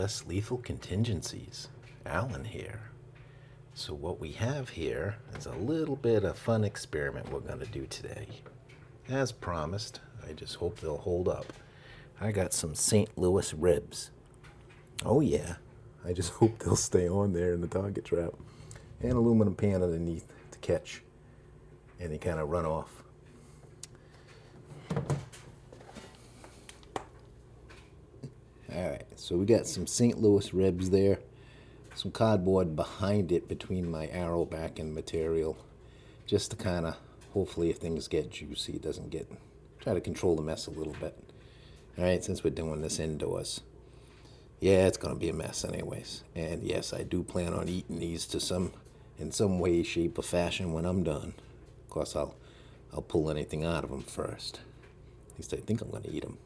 Less Lethal Contingencies. Alan here. So what we have here is a little bit of fun experiment we're going to do today. As promised, I just hope they'll hold up. I got some St. Louis ribs. Oh yeah, I just hope they'll stay on there in the target trap. And aluminum pan underneath to catch any kind of runoff. Alright, so we got some St. Louis ribs there. Some cardboard behind it between my arrow back and material. Just to kind of, hopefully if things get juicy, it doesn't get, try to control the mess a little bit. Alright, since we're doing this indoors. Yeah, it's going to be a mess anyways. And yes, I do plan on eating these in some way, shape, or fashion when I'm done. Of course, I'll pull anything out of them first. At least I think I'm going to eat them.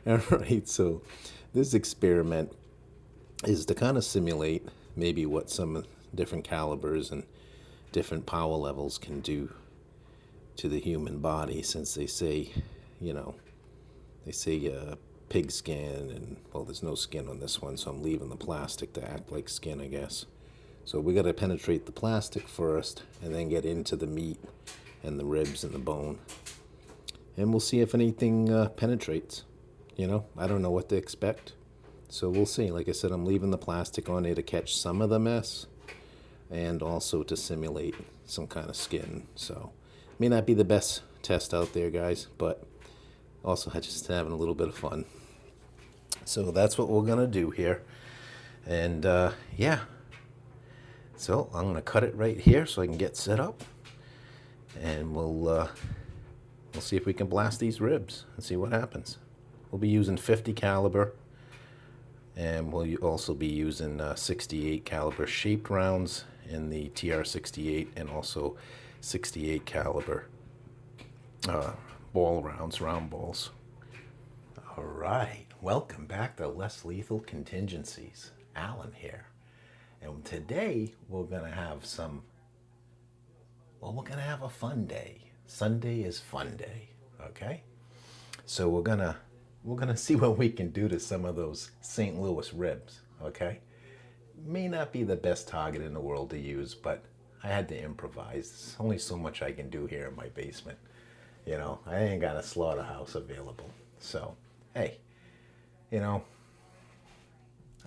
Alright, so this experiment is to kind of simulate maybe what some different calibers and different power levels can do to the human body, since they say, pig skin, and well, there's no skin on this one, so I'm leaving the plastic to act like skin, I guess. So we got to penetrate the plastic first and then get into the meat and the ribs and the bone. And we'll see if anything penetrates. I don't know what to expect. So we'll see. Like I said, I'm leaving the plastic on there to catch some of the mess and also to simulate some kind of skin. So it may not be the best test out there, guys, but also just having a little bit of fun. So that's what we're going to do here. And yeah. So I'm going to cut it right here so I can get set up. And we'll see if we can blast these ribs and see what happens. We'll be using 50 caliber, and we'll also be using 68 caliber shaped rounds in the TR68, and also 68 caliber ball rounds, round balls. All right, welcome back to Less Lethal Contingencies. Alan here, and today we're gonna have we're gonna have a fun day. Sunday is fun day, okay? So we're gonna see what we can do to some of those St. Louis ribs, okay? May not be the best target in the world to use, but I had to improvise. There's only so much I can do here in my basement. I ain't got a slaughterhouse available. So, hey, I'm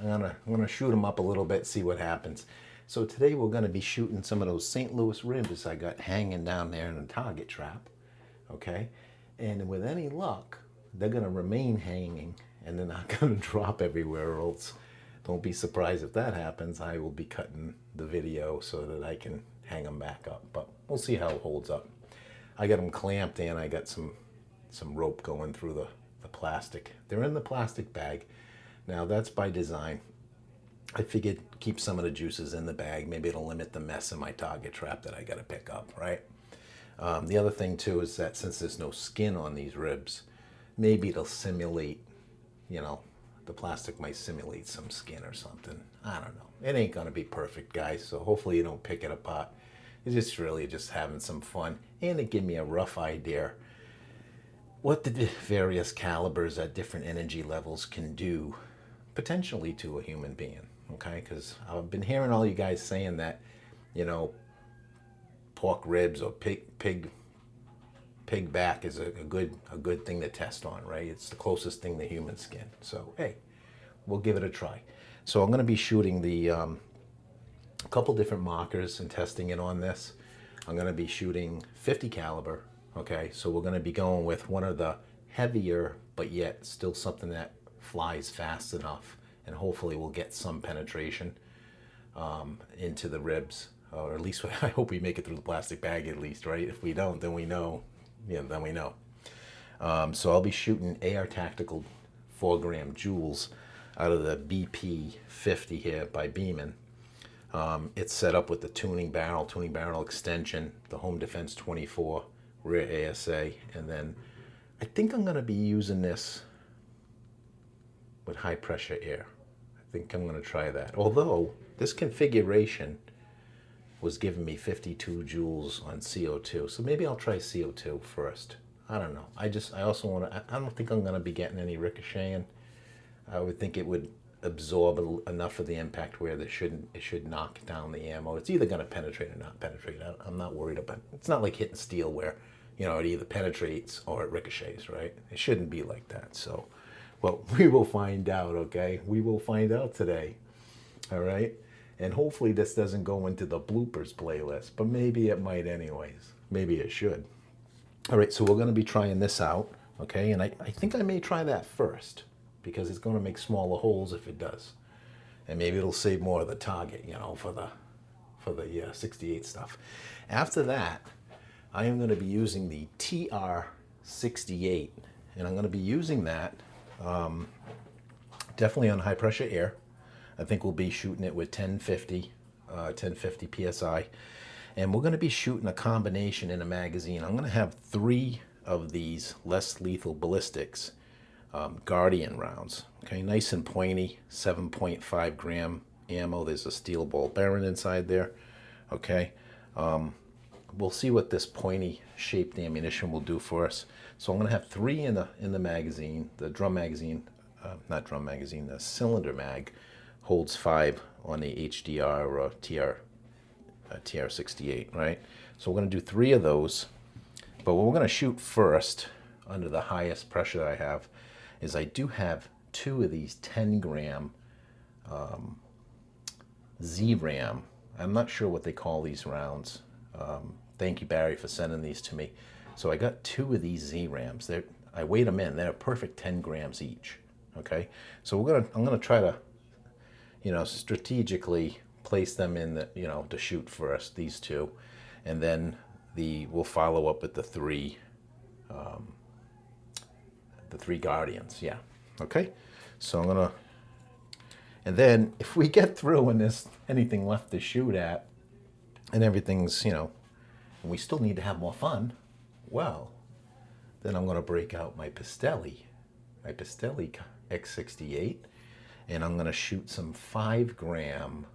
gonna shoot them up a little bit, see what happens. So today we're gonna be shooting some of those St. Louis ribs I got hanging down there in the target trap, okay? And with any luck, they're gonna remain hanging and they're not gonna drop everywhere, or else don't be surprised if that happens. I will be cutting the video so that I can hang them back up, but we'll see how it holds up. I got them clamped and I got some rope going through the plastic. They're in the plastic bag. Now that's by design. I figured keep some of the juices in the bag. Maybe it'll limit the mess in my target trap that I gotta pick up, right? The other thing too is that since there's no skin on these ribs, maybe it'll simulate, the plastic might simulate some skin or something. I don't know. It ain't gonna be perfect, guys, so hopefully you don't pick it apart. It's just really just having some fun, and it gave me a rough idea what the various calibers at different energy levels can do potentially to a human being, okay? Because I've been hearing all you guys saying that, pork ribs or pig back is a good thing to test on, right? It's the closest thing to human skin. So hey, we'll give it a try. So I'm going to be shooting a couple different markers and testing it on this. I'm going to be shooting 50 caliber. Okay, so we're going to be going with one of the heavier, but yet still something that flies fast enough, and hopefully we'll get some penetration into the ribs, or at least I hope we make it through the plastic bag at least, right? If we don't, then we know. Then we know. So I'll be shooting AR Tactical 4-gram jewels out of the BP 50 here by Beeman. It's set up with the tuning barrel extension, the Home Defense 24 rear ASA, and then I think I'm going to be using this with high pressure air. I think I'm going to try that. Although this configuration was giving me 52 joules on CO2, so maybe I'll try CO2 first. I don't know. I also want to. I don't think I'm going to be getting any ricocheting. I would think it would absorb enough of the impact where it should knock down the ammo. It's either going to penetrate or not penetrate. I'm not worried about it. It's not like hitting steel where, it either penetrates or it ricochets, right? It shouldn't be like that. So, well, we will find out, okay? We will find out today, all right? And hopefully this doesn't go into the bloopers playlist, but maybe it might anyways. Maybe it should. All right, so we're going to be trying this out, okay? And I think I may try that first because it's going to make smaller holes if it does. And maybe it'll save more of the target, for the 68 stuff. After that, I am going to be using the TR68, and I'm going to be using that definitely on high pressure air. I think we'll be shooting it with 1050 PSI. And we're going to be shooting a combination in a magazine. I'm going to have 3 of these less lethal ballistics Guardian rounds. Okay, nice and pointy, 7.5 gram ammo. There's a steel ball bearing inside there. Okay, we'll see what this pointy shaped ammunition will do for us. So I'm going to have 3 in the magazine. The drum magazine, not drum magazine, the cylinder mag holds 5 on the HDR or TR68, right? So we're going to do 3 of those, but what we're going to shoot first under the highest pressure that I have is I do have 2 of these 10 gram Z-Ram. I'm not sure what they call these rounds. Thank you, Barry, for sending these to me. So I got 2 of these Z-Rams. I weighed them in. They're a perfect 10 grams each. Okay, so I'm gonna try to, strategically place them in the, to shoot first, these 2, and then we'll follow up with the 3 Guardians. Yeah. Okay. So and then if we get through and there's anything left to shoot at, and everything's, and we still need to have more fun, well, then I'm going to break out my Pistelli X68, and I'm going to shoot some 5 gram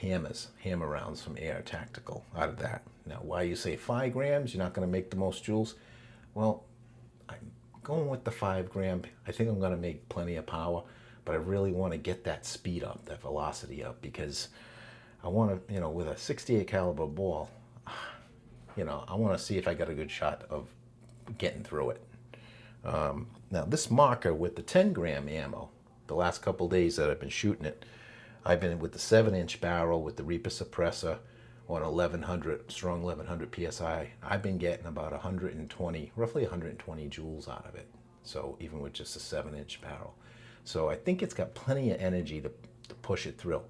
hammer rounds from Air Tactical out of that. Now, why you say 5 grams? You're not going to make the most joules? Well, I'm going with the 5 gram. I think I'm going to make plenty of power, but I really want to get that speed up, that velocity up, because I want to, with a 68 caliber ball, I want to see if I got a good shot of getting through it. Now, this marker with the 10 gram ammo, the last couple days that I've been shooting it, I've been with the 7-inch barrel with the Reaper suppressor on 1100, strong 1100 PSI. I've been getting about 120, roughly 120 joules out of it. So even with just a 7-inch barrel. So I think it's got plenty of energy to push it through.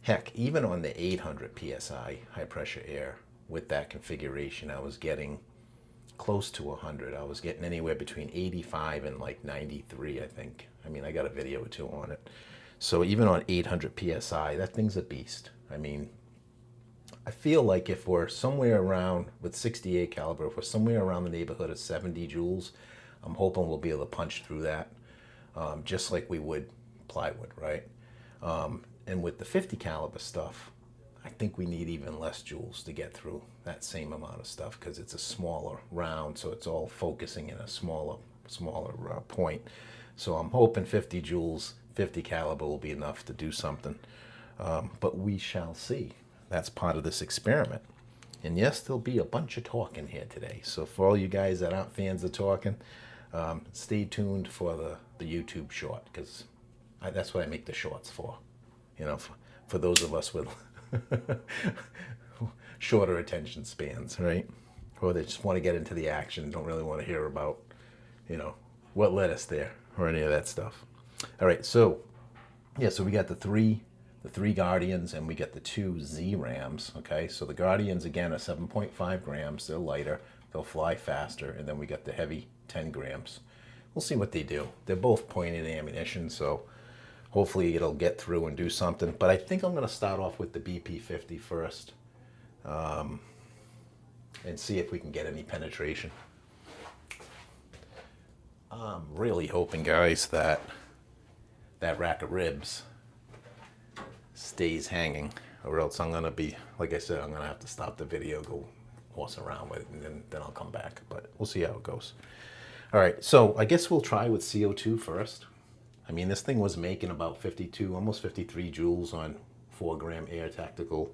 Heck, even on the 800 PSI high pressure air with that configuration, I was getting close to 100. I was getting anywhere between 85 and like 93, I think. I mean, I got a video or 2 on it. So even on 800 PSI, that thing's a beast. I mean, I feel like if we're somewhere around, with 68 caliber, if we're somewhere around the neighborhood of 70 joules, I'm hoping we'll be able to punch through that, just like we would plywood, right? And with the 50 caliber stuff, I think we need even less joules to get through that same amount of stuff, because it's a smaller round, so it's all focusing in a smaller point. So I'm hoping 50 joules, 50 caliber will be enough to do something, but we shall see. That's part of this experiment. And yes, there'll be a bunch of talking here today. So for all you guys that aren't fans of talking, stay tuned for the YouTube short, because that's what I make the shorts for. For those of us with shorter attention spans, right? Or they just want to get into the action, don't really want to hear about, what led us there or any of that stuff. All right, so yeah, so we got the three Guardians, and we got the 2 Z-Rams, okay? So the Guardians, again, are 7.5 grams. They're lighter. They'll fly faster. And then we got the heavy 10 grams. We'll see what they do. They're both pointed ammunition, so hopefully it'll get through and do something. But I think I'm going to start off with the BP50 first, and see if we can get any penetration. I'm really hoping, guys, that rack of ribs stays hanging, or else I'm gonna be, like I said, I'm gonna have to stop the video, go horse around with it, and then I'll come back. But we'll see how it goes. All right, so I guess we'll try with CO2 first. I mean, this thing was making about 52, almost 53 joules on 4-gram Air Tactical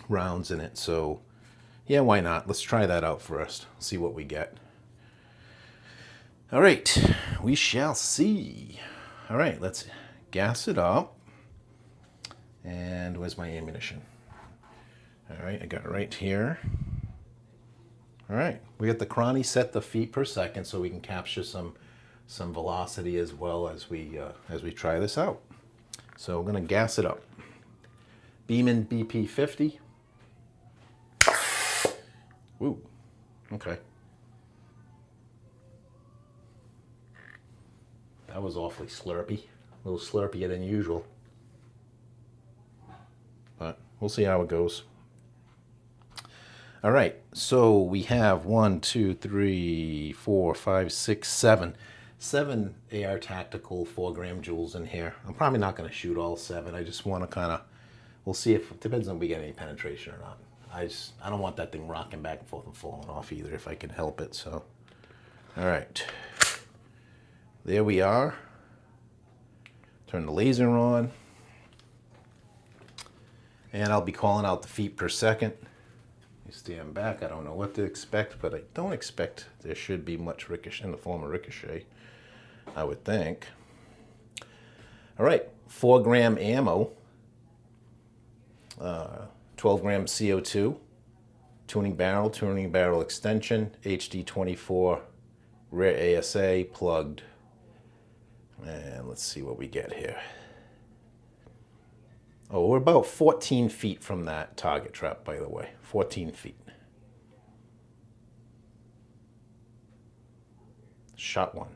rounds in it. So yeah, why not? Let's try that out first, see what we get. All right, we shall see. All right, let's gas it up. And where's my ammunition? All right, I got it right here. All right, we got the cranny set to feet per second so we can capture some velocity as well as we try this out. So we're gonna gas it up. Beeman BP50. Woo, okay. That was awfully slurpy, a little slurpier than usual. But we'll see how it goes. All right, so we have 1, 2, 3, 4, 5, 6, 7. 7 AR Tactical 4-gram joules in here. I'm probably not going to shoot all 7. I just want to kind of, we'll see if, it depends on if we get any penetration or not. I don't want that thing rocking back and forth and falling off either if I can help it, so. All right, there we are. Turn the laser on. And I'll be calling out the feet per second. You stand back, I don't know what to expect, but I don't expect there should be much ricochet in the form of ricochet, I would think. All right, 4-gram ammo, 12-gram CO2, tuning barrel extension, HD24 rear ASA plugged. And let's see what we get here. Oh, we're about 14 feet from that target trap, by the way. 14 feet. Shot 1.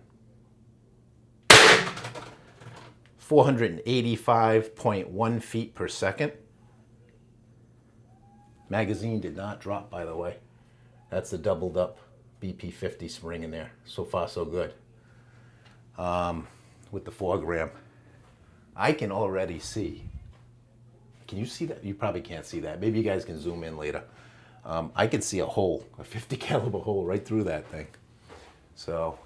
485.1 feet per second. Magazine did not drop, by the way. That's the doubled up BP50 spring in there. So far, so good. With the 4-gram. I can already see. Can you see that? You probably can't see that. Maybe you guys can zoom in later. I can see a hole, a 50 caliber hole right through that thing. So,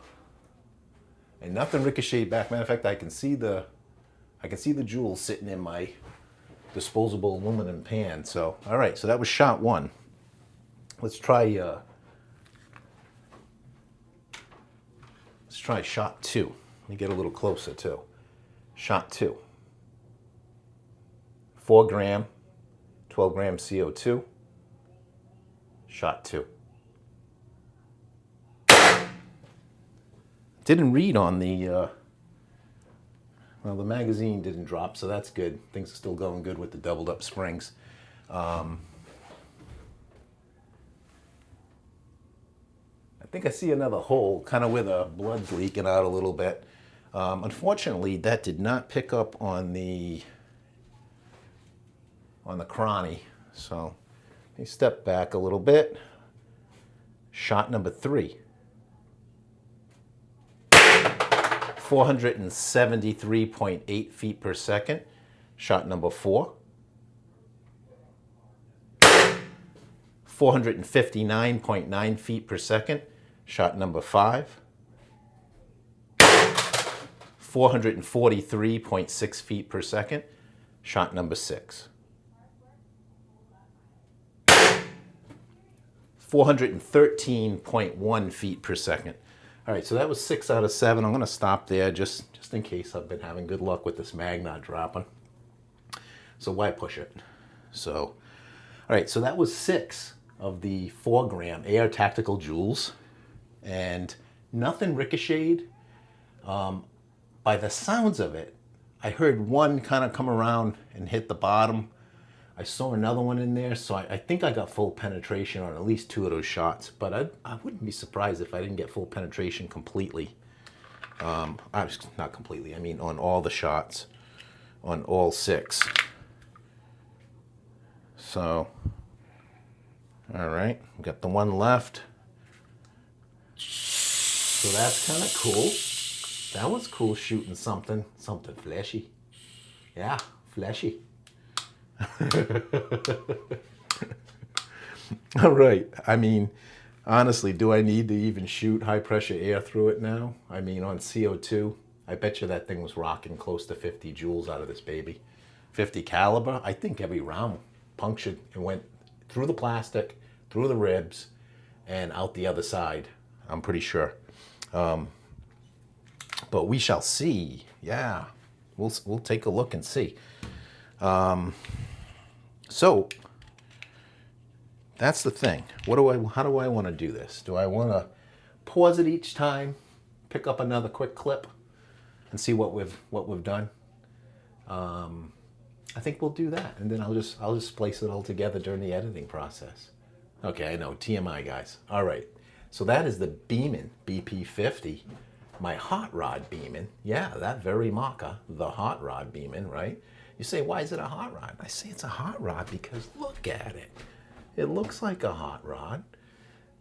and nothing ricocheted back. Matter of fact, I can see the jewels sitting in my disposable aluminum pan. So, all right. So that was shot 1. Let's try shot 2. Let me get a little closer too. Shot 2. 4-gram, 12-gram CO2. Shot 2. Didn't read on the, well, the magazine didn't drop, so that's good. Things are still going good with the doubled up springs. I think I see another hole, kind of where the blood's leaking out a little bit. Unfortunately, that did not pick up on the cranny. So let me step back a little bit. Shot number 3. 473.8 feet per second. Shot number 4. 459.9 feet per second. Shot number 5. 443.6 feet per second. Shot number 6. 413.1 feet per second. All right, so that was 6 out of 7. I'm going to stop there just in case. I've been having good luck with this mag not dropping. So why push it? So, all right, so that was 6 of the 4-gram AR Tactical joules, and nothing ricocheted. By the sounds of it, I heard one kind of come around and hit the bottom. I saw another one in there, so I think I got full penetration on at least 2 of those shots, but I wouldn't be surprised if I didn't get full penetration completely. Not completely, I mean on all the shots, on all 6. So, all right, we got the one left. So that's kind of cool. That was cool, shooting something fleshy. Yeah, fleshy. All right. I mean, Honestly, do I need to even shoot high pressure air through it now? I mean, on CO2, I bet you that thing was rocking close to 50 joules out of this baby. 50 caliber, I think every round punctured and went through the plastic, through the ribs, and out the other side. I'm pretty sure. But we shall see. Yeah, we'll take a look and see. So that's the thing. How do I want to do this? Do I want to pause it each time, pick up another quick clip, and see what we've done? I think we'll do that, and then I'll just splice it all together during the editing process. Okay, I know, TMI, guys. All right, so that is the Beeman BP50, my hot rod Beeman. Yeah, that very marker, the hot rod Beeman, right? You say, why is it a hot rod? I say it's a hot rod because look at it. It looks like a hot rod.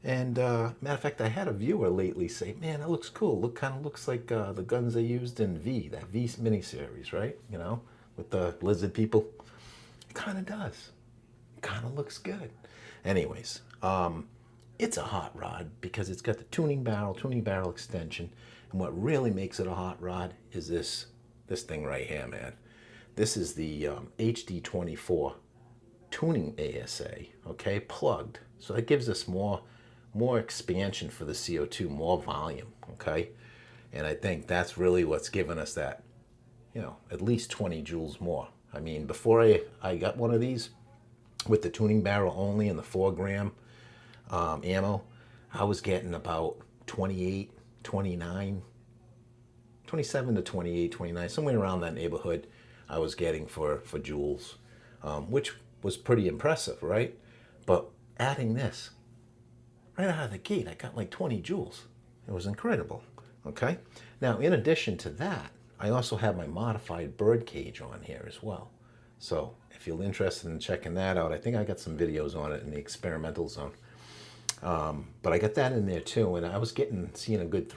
And matter of fact, I had a viewer lately say, man, that looks cool. Kind of looks like the guns they used in that V miniseries, right? You know, with the lizard people. It kind of does. It kind of looks good. Anyways, it's a hot rod because it's got the tuning barrel extension. And what really makes it a hot rod is this thing right here, man. This is the HD24 tuning ASA, okay, plugged. So that gives us more expansion for the CO2, more volume, okay? And I think that's really what's given us that, you know, at least 20 joules more. I mean, before I got one of these with the tuning barrel only and the 4-gram ammo, I was getting about 28, 29, 27 to 28, 29, somewhere around that neighborhood I was getting for joules, which was pretty impressive, right? But adding this, right out of the gate, I got like 20 joules. It was incredible, okay? Now, in addition to that, I also have my modified bird cage on here as well. So if you're interested in checking that out, I think I got some videos on it in the experimental zone. But I got that in there too, and I was seeing a good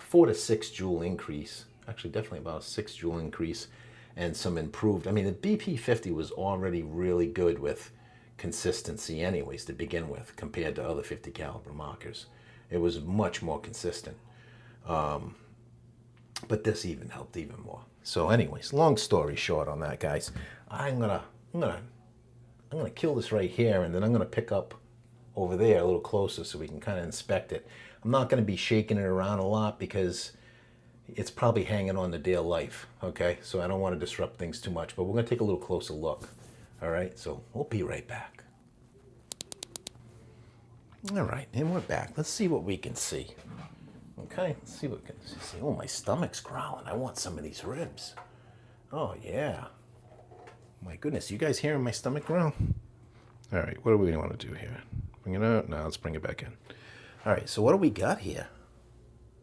4 to 6 joule increase. Actually, definitely about a 6 joule increase and some improved. I mean, the BP50 was already really good with consistency anyways to begin with compared to other 50 caliber markers. It was much more consistent. But this even helped even more. So anyways, long story short on that, guys, I'm gonna kill this right here, and then I'm gonna pick up over there a little closer so we can kind of inspect it. I'm not gonna be shaking it around a lot because it's probably hanging on to dear life, okay? So I don't want to disrupt things too much, but we're gonna take a little closer look. All right, so we'll be right back. All right, and we're back. Let's see what we can see. Okay, let's see what we can see. Oh, my stomach's growling. I want some of these ribs. Oh, yeah. My goodness, you guys hearing my stomach growl? All right, what do we want to do here? Bring it out? No, let's bring it back in. All right, so what do we got here?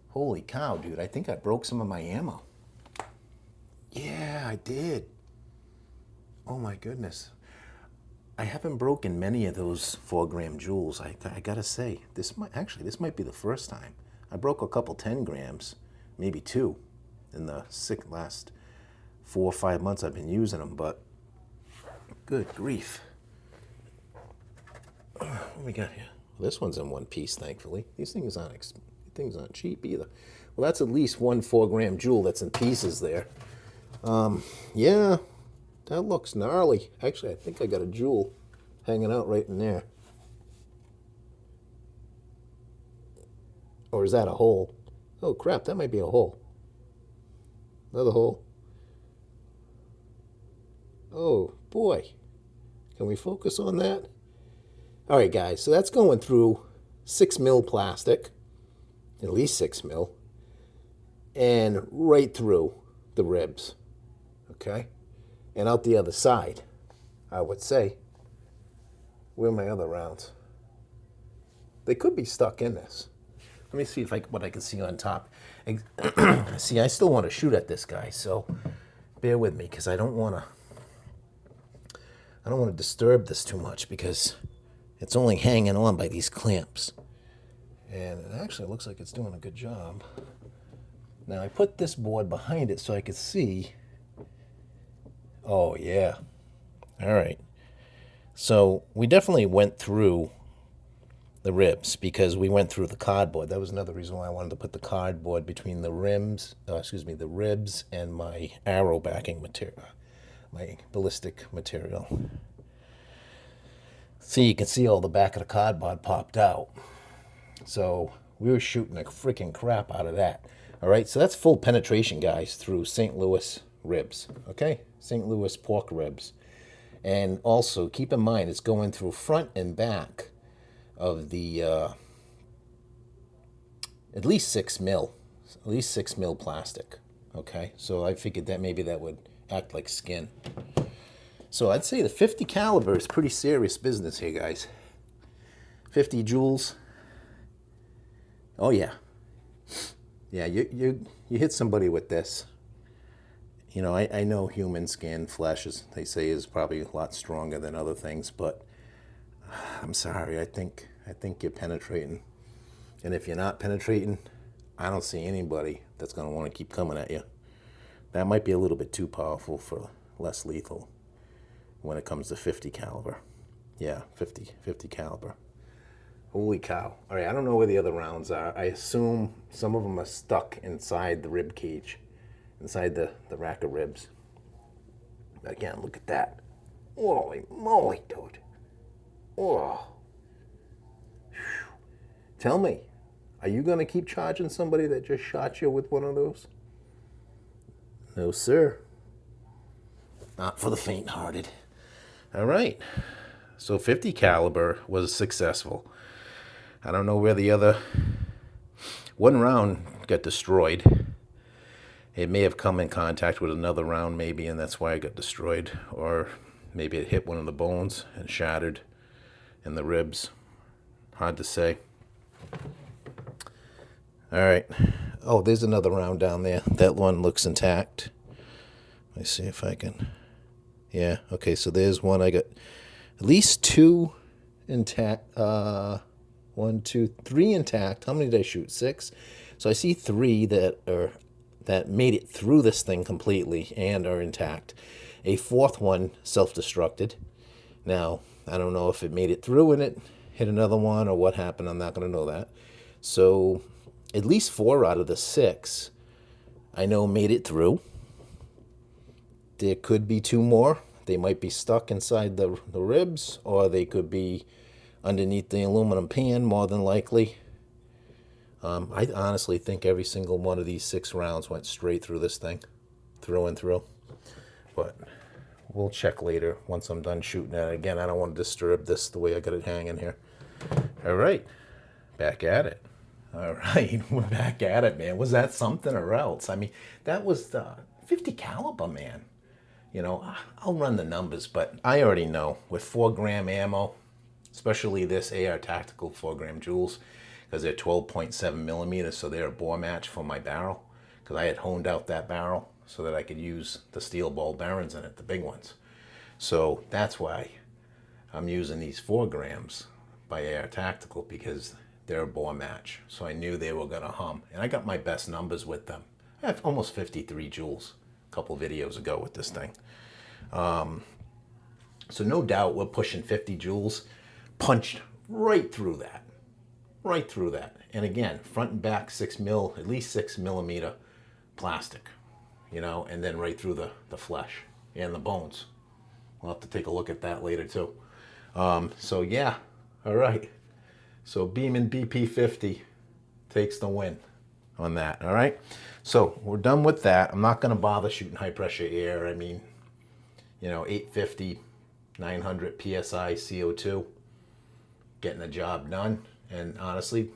Holy cow, dude, I think I broke some of my ammo. Yeah, I did. Oh, my goodness. I haven't broken many of those 4-gram joules. I gotta say, this might be the first time. I broke a couple 10 grams, maybe 2, in the last 4 or 5 months I've been using them, but good grief. What do we got here? This one's in one piece, thankfully. These things aren't cheap either. Well, that's at least one 4-gram joule that's in pieces there. Yeah, that looks gnarly. Actually, I think I got a joule hanging out right in there. Or is that a hole? Oh, crap, that might be a hole. Another hole. Oh, boy. Can we focus on that? All right, guys, so that's going through 6 mil plastic, at least 6 mil, and right through the ribs, okay? And out the other side, I would say. Where are my other rounds? They could be stuck in this. Let me see what I can see on top. See, I still want to shoot at this guy, so bear with me because I don't want to disturb this too much because it's only hanging on by these clamps. And it actually looks like it's doing a good job. Now I put this board behind it so I could see. Oh yeah. All right. So we definitely went through the ribs, because we went through the cardboard. That was another reason why I wanted to put the cardboard between the rims, the ribs and my arrow backing material, my ballistic material. See, you can see all the back of the cardboard popped out. So we were shooting the freaking crap out of that. All right, so that's full penetration, guys, through St. Louis ribs, okay? St. Louis pork ribs. And also, keep in mind, it's going through front and back of the at least 6 mil plastic. Okay, so I figured that maybe that would act like skin. So I'd say the 50 caliber is pretty serious business here, guys. 50 joules. Oh yeah, yeah. You hit somebody with this. You know, I know human skin, flesh, is, they say, is probably a lot stronger than other things, but I'm sorry, I think you're penetrating. And if you're not penetrating, I don't see anybody that's going to want to keep coming at you. That might be a little bit too powerful for less lethal when it comes to 50 caliber. Yeah, 50 caliber. Holy cow. All right, I don't know where the other rounds are. I assume some of them are stuck inside the rib cage, inside the rack of ribs. Again, look at that. Holy moly, dude. Oh. Whew. Tell me, are you going to keep charging somebody that just shot you with one of those? No, sir. Not for the faint-hearted. All right. So 50 caliber was successful. I don't know where the other one round got destroyed. It may have come in contact with another round maybe, and that's why it got destroyed. Or maybe it hit one of the bones and shattered in the ribs. Hard to say. All right. Oh, there's another round down there. That one looks intact. Let me see if I can. Yeah, okay, so there's one. I got at least two intact. 1, 2, 3 intact. How many did I shoot? 6. So I see 3 that made it through this thing completely and are intact. A 4th one self-destructed. Now, I don't know if it made it through and it hit another one or what happened. I'm not going to know that. So at least 4 out of the 6 I know made it through. There could be 2 more. They might be stuck inside the ribs, or they could be underneath the aluminum pan, more than likely. I honestly think every single one of these 6 rounds went straight through this thing, through and through. But we'll check later once I'm done shooting it. Again, I don't want to disturb this the way I got it hanging here. All right, back at it. All right, we're back at it, man. Was that something or else? I mean, that was the 50 caliber, man. You know, I'll run the numbers, but I already know with 4-gram ammo, especially this AR Tactical 4-gram joules, because they're 12.7 millimeters, so they're a bore match for my barrel, because I had honed out that barrel so that I could use the steel ball bearings in it, the big ones. So that's why I'm using these 4 grams by AR Tactical, because they're a bore match. So I knew they were going to hum, and I got my best numbers with them. I have almost 53 joules a couple videos ago with this thing. So no doubt we're pushing 50 joules, punched right through that. Right through that. And again, front and back 6 mil, at least 6 millimeter plastic, you know, and then right through the flesh and the bones. We'll have to take a look at that later too. So yeah, all right. So Beeman BP50 takes the win on that, all right? So we're done with that. I'm not going to bother shooting high pressure air. I mean, you know, 850, 900 PSI CO2, getting the job done. And honestly,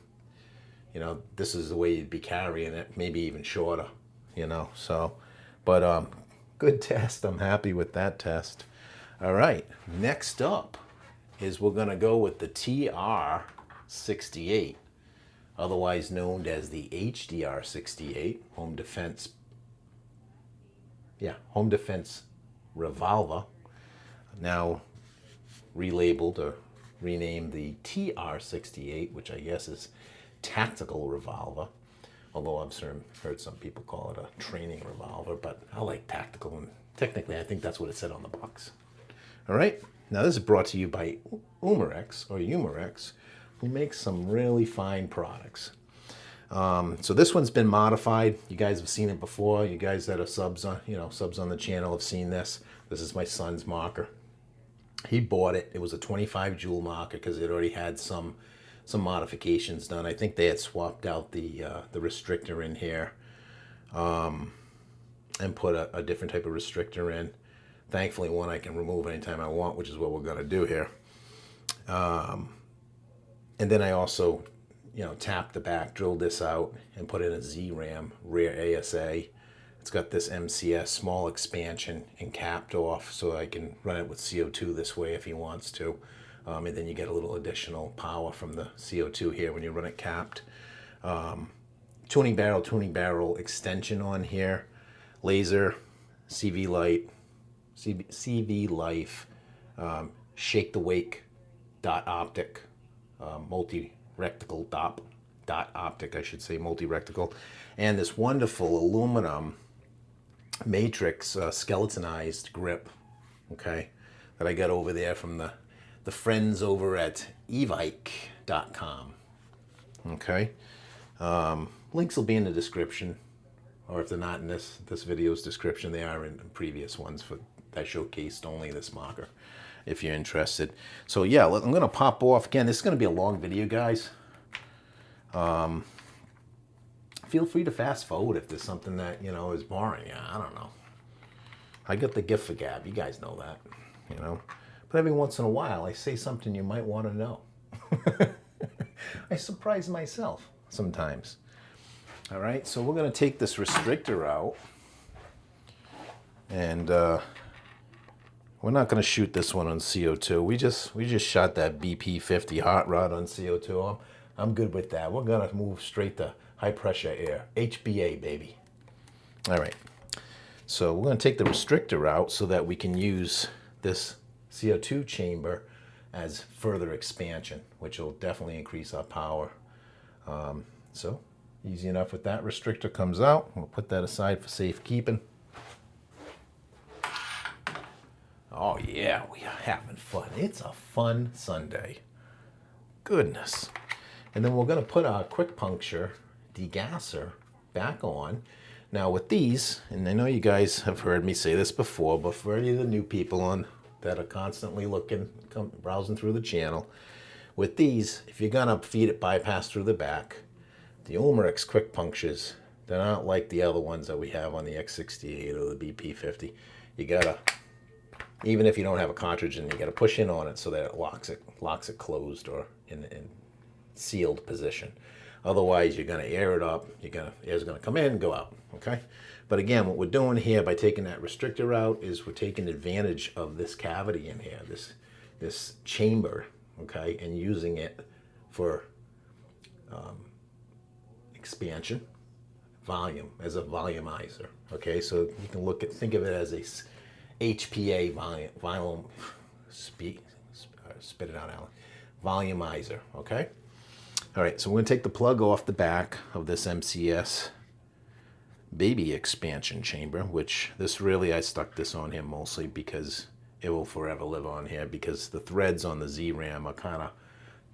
you know, this is the way you'd be carrying it, maybe even shorter, you know. So, but good test. I'm happy with that test. All right, next up is we're going to go with the TR68, otherwise known as the HDR68, Home Defense Revolver, now relabeled or renamed the TR68, which I guess is Tactical Revolver, although I've heard some people call it a training revolver, but I like tactical, and technically I think that's what it said on the box. All right, now this is brought to you by Umarex, who makes some really fine products. So this one's been modified. You guys have seen it before. You guys that are subs on, subs on the channel have seen this. This is my son's marker. He bought it. It was a 25 joule marker because it already had some modifications done. I think they had swapped out the restrictor in here and put a different type of restrictor in. Thankfully, one I can remove anytime I want, which is what we're going to do here. And then I also, tapped the back, drilled this out, and put in a Z-Ram rear ASA. It's got this MCS small expansion and capped off, so I can run it with CO2 this way if he wants to. And then you get a little additional power from the CO2 here when you run it capped. Tuning barrel extension on here. Laser, CV light, CV life, shake the wake dot optic, multi-rectical dot optic, I should say, multi-rectical, and this wonderful aluminum matrix skeletonized grip, okay, that I got over there from the friends over at evike.com. Okay, links will be in the description, or if they're not in this video's description, they are in previous ones for that showcased only this marker, if you're interested. So yeah, I'm gonna pop off again. This is gonna be a long video, guys. Feel free to fast forward if there's something that is boring. I don't know. I got the gift for gab. You guys know that, But every once in a while, I say something you might want to know. I surprise myself sometimes. All right, so we're going to take this restrictor out. And we're not going to shoot this one on CO2. We just shot that BP50 hot rod on CO2. I'm good with that. We're going to move straight to high pressure air. HBA, baby. All right. So we're going to take the restrictor out so that we can use this CO2 chamber as further expansion, which will definitely increase our power. So easy enough with that. Restrictor comes out. We'll put that aside for safekeeping. Oh yeah, we are having fun. It's a fun Sunday. Goodness. And then we're going to put our quick puncture degasser back on. Now with these, and I know you guys have heard me say this before, but for any of the new people that are constantly browsing through the channel, with these, if you're going to feed it bypass through the back, the Umarex quick punctures, they're not like the other ones that we have on the X68 or the BP50. You gotta, even if you don't have a cartridge in, you gotta push in on it so that it locks it closed or in sealed position. Otherwise, you're gonna air it up. Air's gonna come in and go out. Okay. But again, what we're doing here by taking that restrictor out is we're taking advantage of this cavity in here, this chamber, okay, and using it for expansion, volume, as a volumizer. Okay, so you can think of it as a HPA volume, spit it out, Alan. Volumizer. Okay. All right, so we're going to take the plug off the back of this MCS baby expansion chamber, which I stuck this on here mostly because it will forever live on here, because the threads on the Z-Ram are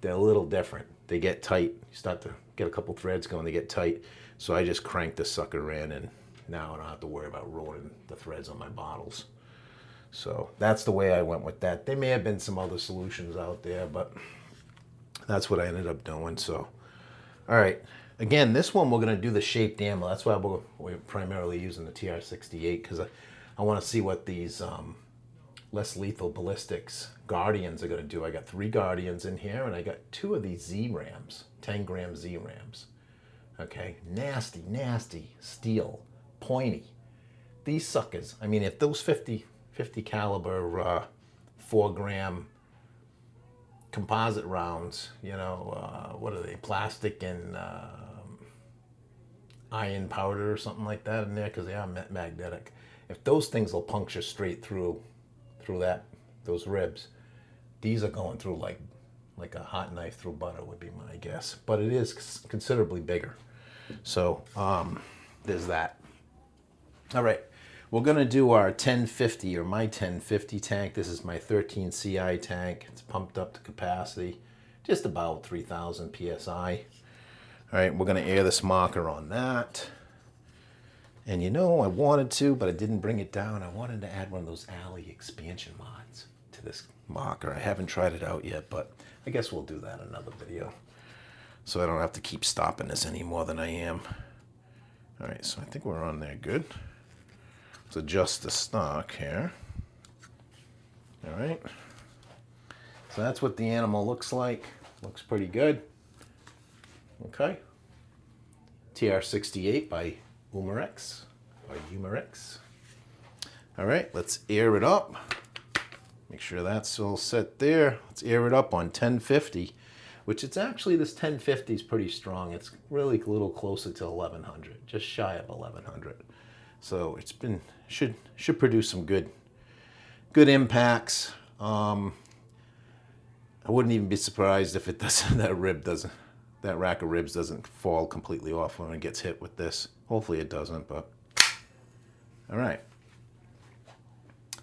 they're a little different. They get tight. You start to get a couple threads going, they get tight. So I just cranked this sucker in, and now I don't have to worry about ruining the threads on my bottles. So that's the way I went with that. There may have been some other solutions out there, but that's what I ended up doing. So, all right. Again, this one we're going to do the shaped ammo. That's why we're primarily using the TR68, because I want to see what these less lethal ballistics Guardians are going to do. I got 3 Guardians in here, and I got 2 of these Z-Rams, 10-gram Z-Rams. Okay, nasty, nasty steel, pointy. These suckers. I mean, if those 50 caliber 4-gram composite rounds, what are they, plastic and iron powder or something like that in there, because they are magnetic. If those things will puncture straight through those ribs, these are going through like a hot knife through butter would be my guess. But it is considerably bigger. So there's that. All right. We're going to do our 1050, or my 1050 tank. This is my 13 CI tank. It's pumped up to capacity. just about 3,000 PSI. All right, we're gonna air this marker on that. And you know, I wanted to, but I didn't bring it down. I wanted to add one of those Alley expansion mods to this marker. I haven't tried it out yet, but I guess we'll do that in another video. So I don't have to keep stopping this any more than I am. All right, so I think we're on there good. Let's adjust the stock here. All right. So that's what the animal looks like. Looks pretty good. Okay. TR68 by Umarex. Or Umarex. All right, let's air it up. Make sure that's all set there. Let's air it up on 1050, which it's actually, this 1050 is pretty strong. It's really a little closer to 1100, just shy of 1100. So it's been, should produce some good impacts. I wouldn't even be surprised if it doesn't, that rack of ribs doesn't fall completely off when it gets hit with this. Hopefully it doesn't, but all right.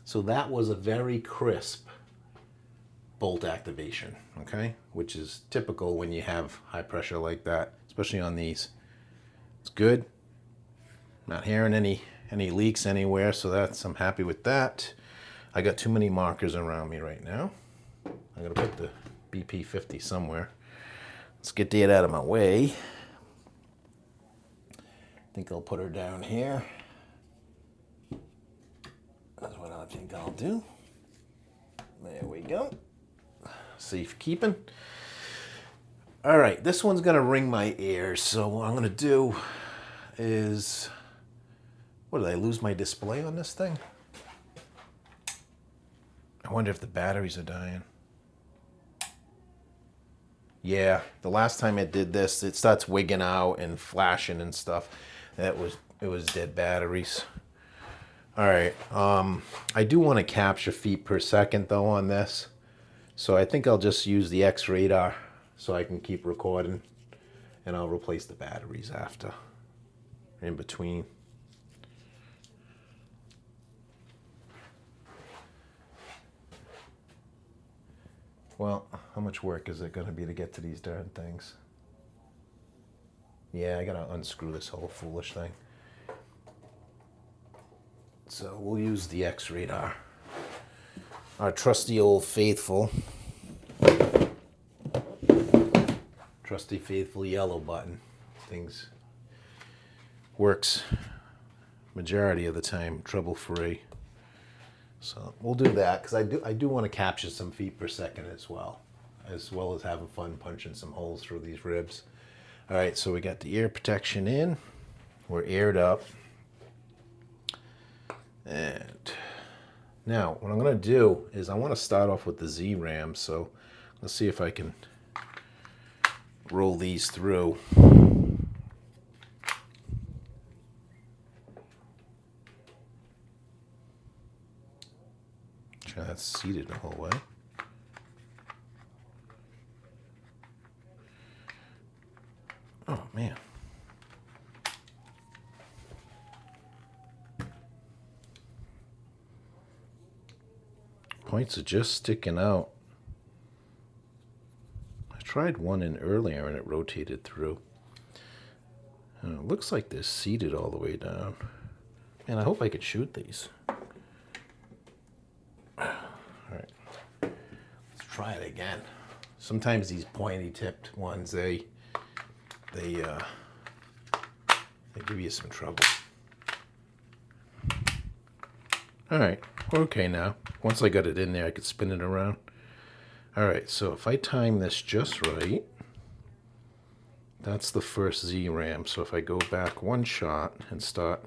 So that was a very crisp bolt activation, okay? Which is typical when you have high pressure like that, especially on these. It's good. Not hearing any leaks anywhere, so I'm happy with that. I got too many markers around me right now. I'm gonna put the BP50 somewhere. Let's get that out of my way. I think I'll put her down here. That's what I think I'll do. There we go. Safe keeping. All right, this one's gonna ring my ears. So what I'm gonna do is, what, did I lose my display on this thing? I wonder if the batteries are dying. Yeah, the last time it did this, it starts wigging out and flashing and stuff. It was dead batteries. All right, I do want to capture feet per second though on this. So I think I'll just use the X radar so I can keep recording, and I'll replace the batteries after, in between. Well, how much work is it going to be to get to these darn things? Yeah, I got to unscrew this whole foolish thing. So we'll use the X radar. Our trusty old faithful. Trusty faithful yellow button. Things works majority of the time trouble free. So we'll do that because I do want to capture some feet per second as well as having fun punching some holes through these ribs. All right, so we got the ear protection in. We're aired up. And now what I'm going to do is I want to start off with the Z-Ram. So let's see if I can roll these through. Sure that's seated the whole way. Oh man. Points are just sticking out. I tried one in earlier and it rotated through. It looks like they're seated all the way down. Man, I hope I could shoot these. All right, let's try it again. Sometimes these pointy tipped ones, they give you some trouble. All right, we're okay now. Once I got it in there, I could spin it around. All right, so if I time this just right, that's the first Z-Ram. So if I go back one shot and start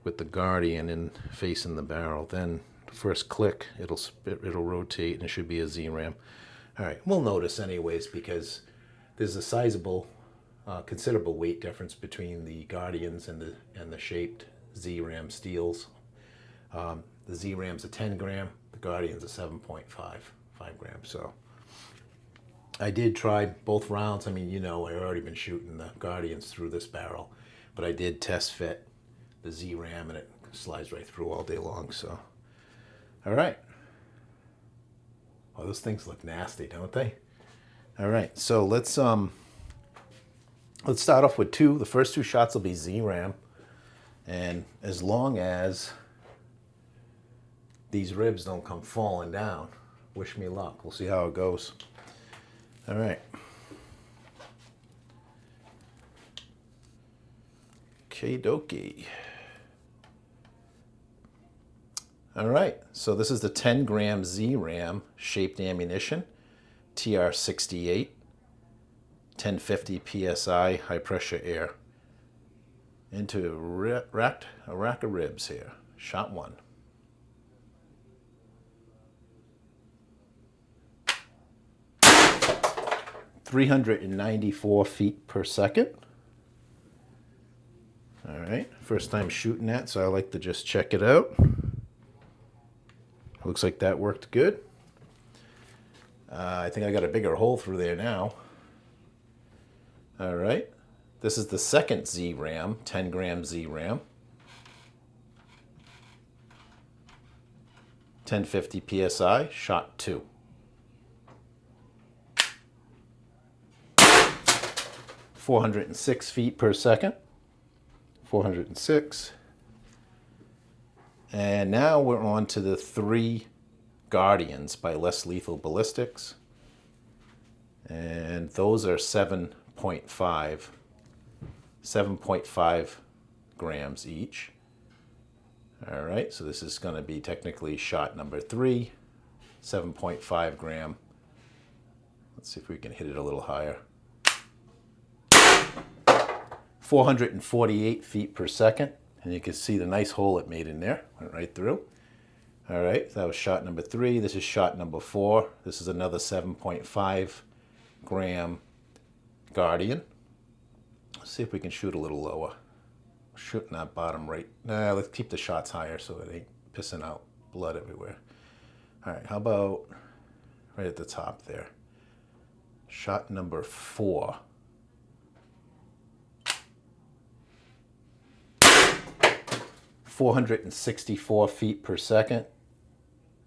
with the Guardian in facing the barrel, then the first click, it'll rotate and it should be a Z-Ram. All right, we'll notice anyways because there's a sizable, considerable weight difference between the Guardians and the shaped Z-Ram steels. The Z-Ram's a 10 gram, the Guardian's a 7.5 grams. So I did try both rounds. I mean, you know, I've already been shooting the Guardians through this barrel, but I did test fit the Z-Ram and it slides right through all day long. So, all right. Oh, those things look nasty, don't they? All right, so let's start off with two. The first two shots will be Z-Ram, and as long as these ribs don't come falling down, wish me luck. We'll see how it goes. All right. Okie dokie. All right, so this is the 10-gram Z-Ram shaped ammunition, TR-68, 1050 PSI, high pressure air. Into a rack of ribs here. Shot one. (394 feet per second). All right, first time shooting that, so I like to just check it out. Looks like that worked good. I think I got a bigger hole through there now. All right, this is the second Z-Ram, 10-gram Z-Ram. 1050 PSI, shot two. (406 feet per second). 406. And now we're on to the three Guardians by Less Lethal Ballistics. And those are 7.5 grams each. All right, so this is going to be technically shot number 3, 7.5 gram. Let's see if we can hit it a little higher. 448 feet per second. And you can see the nice hole it made in there. Went right through. All right, so that was shot number 3. This is shot number 4. This is another 7.5 gram Guardian. Let's see if we can shoot a little lower. Shooting that bottom right. Nah, let's keep the shots higher so it ain't pissing out blood everywhere. All right, how about right at the top there? Shot number 4. 464 feet per second.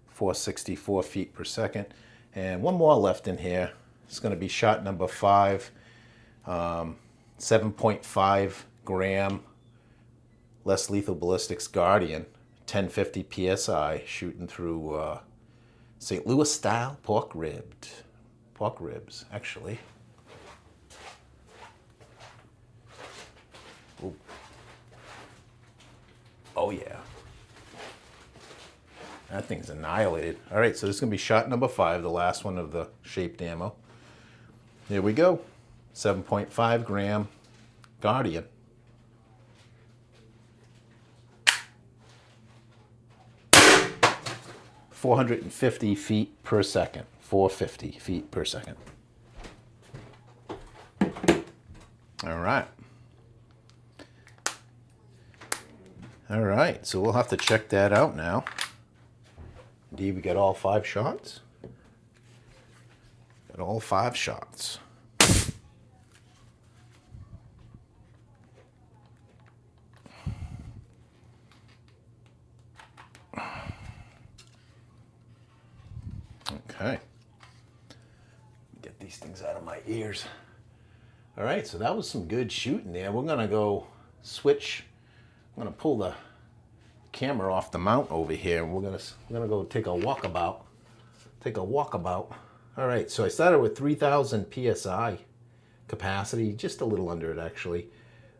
464 feet per second. And one more left in here. It's going to be shot number 5. 7.5 gram Less Lethal Ballistics Guardian. 1050 PSI, shooting through St. Louis style pork ribs, actually. Ooh. Oh yeah, that thing's annihilated. All right, so this is gonna be shot number 5, the last one of the shaped ammo. Here we go, 7.5 gram Guardian. 450 feet per second. 450 feet per second. All right. All right, so we'll have to check that out now. Indeed, we got all 5 shots. Got all 5 shots. Okay. Get these things out of my ears. All right, so that was some good shooting there. We're gonna go switch. I'm gonna pull the camera off the mount over here, and we're gonna go take a walkabout. All right, so I started with 3,000 PSI capacity, just a little under it actually,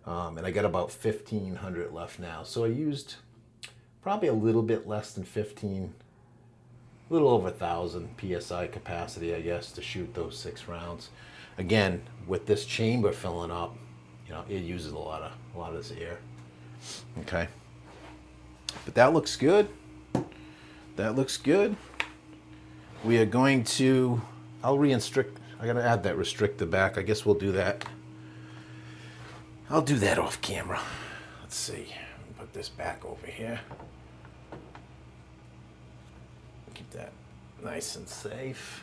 and I got about 1,500 left now. So I used probably a little bit less than 15. A little over 1,000 PSI capacity, I guess, to shoot those 6 rounds. Again, with this chamber filling up, you know, it uses a lot of this air. Okay, but that looks good. That looks good. We are going to, I'll re-instrict. I gotta add that restrictor back. I guess we'll do that. I'll do that off camera. Let's see. Put this back over here. Keep that nice and safe.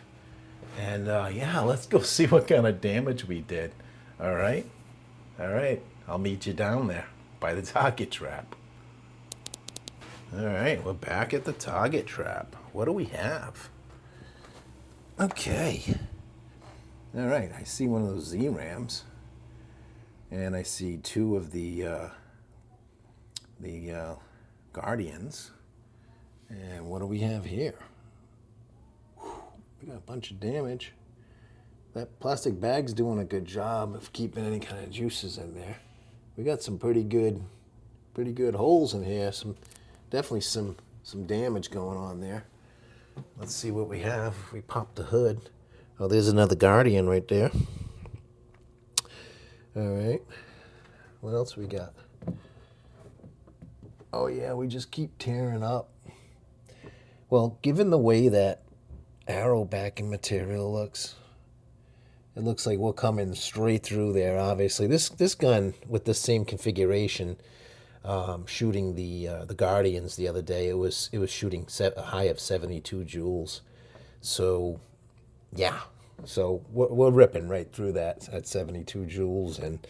And yeah, let's go see what kind of damage we did. All right. I'll meet you down there by the target trap. All right, we're back at the target trap. What do we have? Okay. All right, I see one of those Z-Rams, and I see two of the Guardians. And what do we have here? Whew, we got a bunch of damage. That plastic bag's doing a good job of keeping any kind of juices in there. We got some pretty good holes in here. Definitely some damage going on there. Let's see what we have. If we pop the hood. Oh, there's another Guardian right there. All right. What else we got? Oh yeah, we just keep tearing up. Well, given the way that arrow backing material looks, it looks like we're coming straight through there. Obviously, this gun with the same configuration, shooting the Guardians the other day, it was shooting a high of 72 joules. So, yeah. So we're ripping right through that at 72 joules, and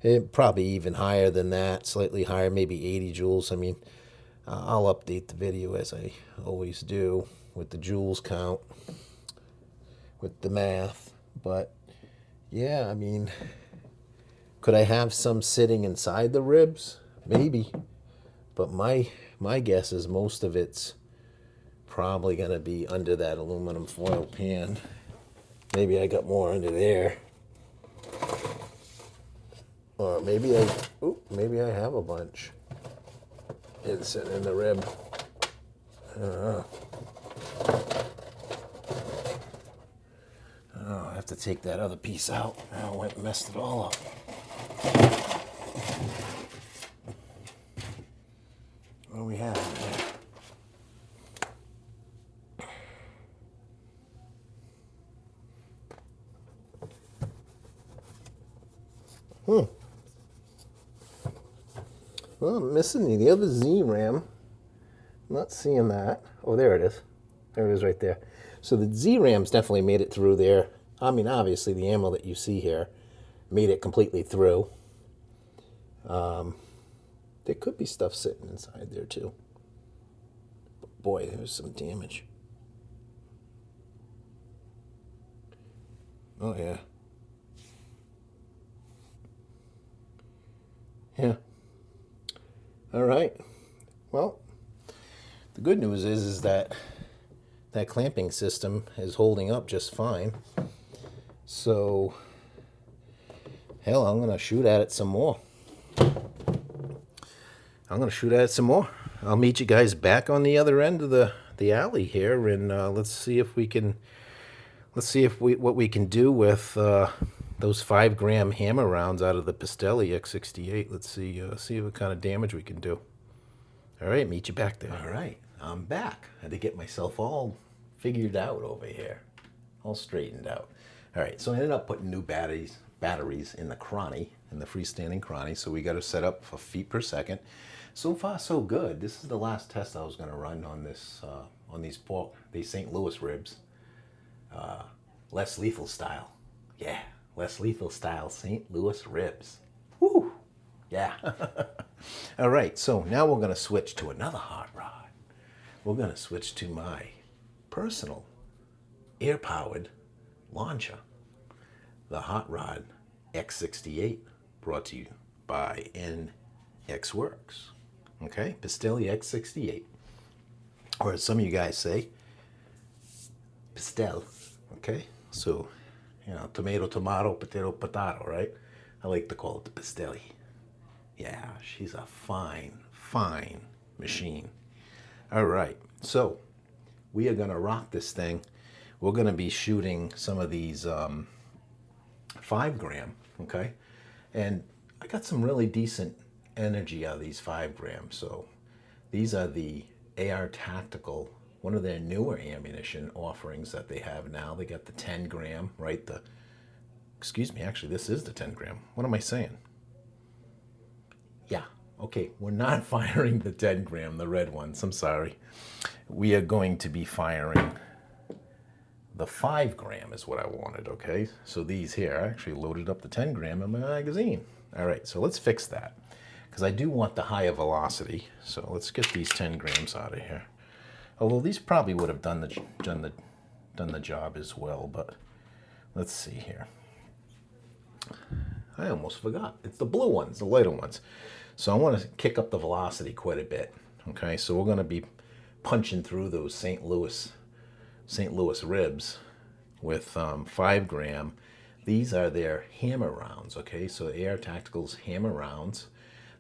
it probably even higher than that, slightly higher, maybe 80 joules. I mean, I'll update the video as I always do with the joules count, with the math, but yeah, I mean, could I have some sitting inside the ribs? Maybe. But my guess is most of it's probably going to be under that aluminum foil pan. Maybe I got more under there. Or maybe I have a bunch. It's sitting in the rib. I don't know. Oh, I have to take that other piece out. I went and messed it all up. What do we have in there? Well, I'm missing the other Z-Ram. Not seeing that. Oh, there it is. There it is right there. So the Z-Rams definitely made it through there. I mean, obviously, the ammo that you see here made it completely through. There could be stuff sitting inside there, too. But boy, there's some damage. Oh, yeah. Yeah. All right. Well, the good news is that that clamping system is holding up just fine. So, hell, I'm going to shoot at it some more. I'll meet you guys back on the other end of the alley here, and let's see if we can, what we can do with those 5-gram hammer rounds out of the Pistelli X68. Let's see what kind of damage we can do. All right, meet you back there. All right, I'm back. I had to get myself all figured out over here, all straightened out. All right, so I ended up putting new batteries in the cranny, in the freestanding cranny. So we got to set up for feet per second. So far, so good. This is the last test I was going to run on this, on these St. Louis ribs, less lethal style. Yeah, less lethal style St. Louis ribs. Woo! Yeah. All right, so now we're going to switch to another hot rod. We're going to switch to my personal air-powered launcher, the Hot Rod X68, brought to you by NX Works. Okay, Pistelli X68, or as some of you guys say, Pistel. Okay, so, you know, tomato, potato, potato, right? I like to call it the Pistelli. Yeah, she's a fine, fine machine. All right, so we are gonna rock this thing. We're gonna be shooting some of these 5-gram, okay? And I got some really decent energy out of these 5-grams. So these are the AR Tactical, one of their newer ammunition offerings that they have now. They got the 10-gram, right? Excuse me, actually, this is the 10-gram. What am I saying? Yeah, okay, we're not firing the 10-gram, the red ones, I'm sorry. We are going to be firing the 5-gram is what I wanted, okay? So these here, I actually loaded up the 10-gram in my magazine. All right, so let's fix that, because I do want the higher velocity. So let's get these 10 grams out of here. Although these probably would have done done the job as well, but let's see here. I almost forgot. It's the blue ones, the lighter ones. So I want to kick up the velocity quite a bit. Okay, so we're going to be punching through those St. Louis ribs with 5 gram. These are their hammer rounds. Okay, so AR Tactical's hammer rounds.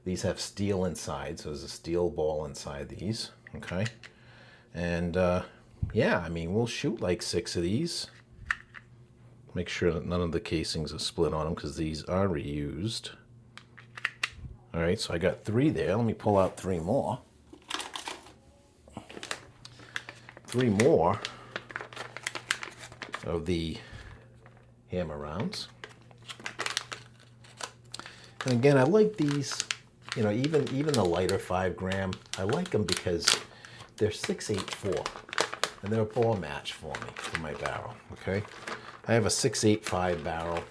These have steel inside, so there's a steel ball inside these. Okay, and yeah, I mean, we'll shoot like 6 of these. Make sure that none of the casings are split on them because these are reused. All right, so I got 3 there. Let me pull out 3 more. 3 more of the hammer rounds. And again, I like these, you know, even the lighter 5 gram, I like them because they're 6.84 and they're a ball match for me, for my barrel, okay? I have a 6.85 barrel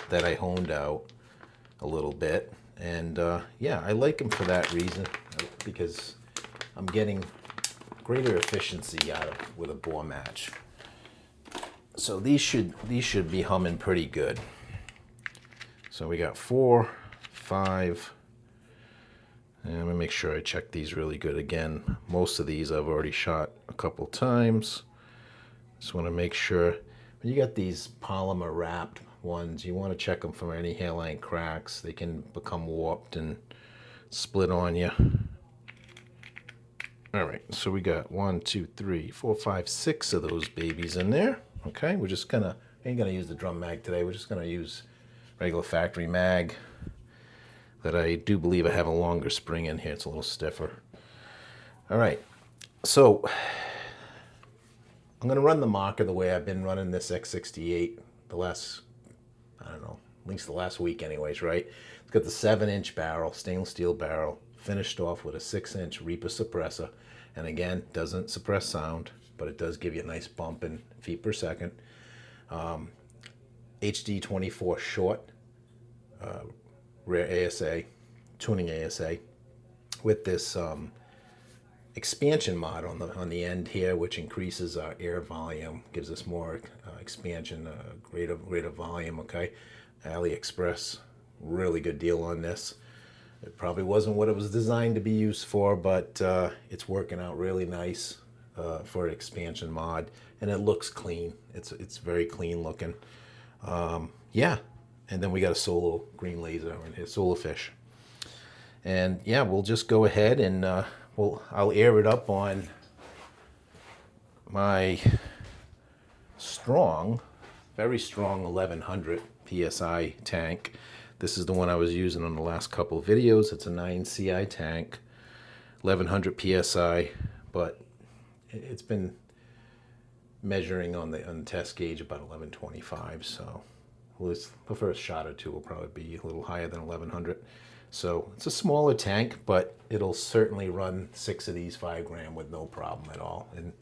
that I honed out a little bit, and yeah, I like them for that reason, because I'm getting greater efficiency out of with a bore match. So these should be humming pretty good. So we got 4, 5, and I'm gonna make sure I check these really good again. Most of these I've already shot a couple times. Just want to make sure. When you got these polymer wrapped ones, you want to check them for any hairline cracks. They can become warped and split on you. All right, so we got 1, 2, 3, 4, 5, 6 of those babies in there. Okay, we're just gonna, ain't gonna use the drum mag today. We're just gonna use regular factory mag that I do believe I have a longer spring in here. It's a little stiffer. All right, so I'm going to run the marker the way I've been running this X68 the last, I don't know, at least the last week anyways, right? It's got the 7-inch barrel, stainless steel barrel, finished off with a 6-inch Reaper suppressor. And again, doesn't suppress sound, but it does give you a nice bump in feet per second. HD24 short, rare ASA, tuning ASA, with this expansion mod on the end here, which increases our air volume, gives us more expansion, greater volume. Okay, AliExpress, really good deal on this. It probably wasn't what it was designed to be used for, but it's working out really nice for an expansion mod, and it looks clean. It's very clean looking. Yeah, and then we got a Solo green laser on his Solar Fish, and yeah, we'll just go ahead and I'll air it up on my very strong 1100 PSI tank. This is the one I was using on the last couple of videos. It's a 9 CI tank, 1100 PSI, but it's been measuring on the test gauge about 1125, so the first shot or two will probably be a little higher than 1100. So it's a smaller tank, but it'll certainly run 6 of these 5 gram with no problem at all. And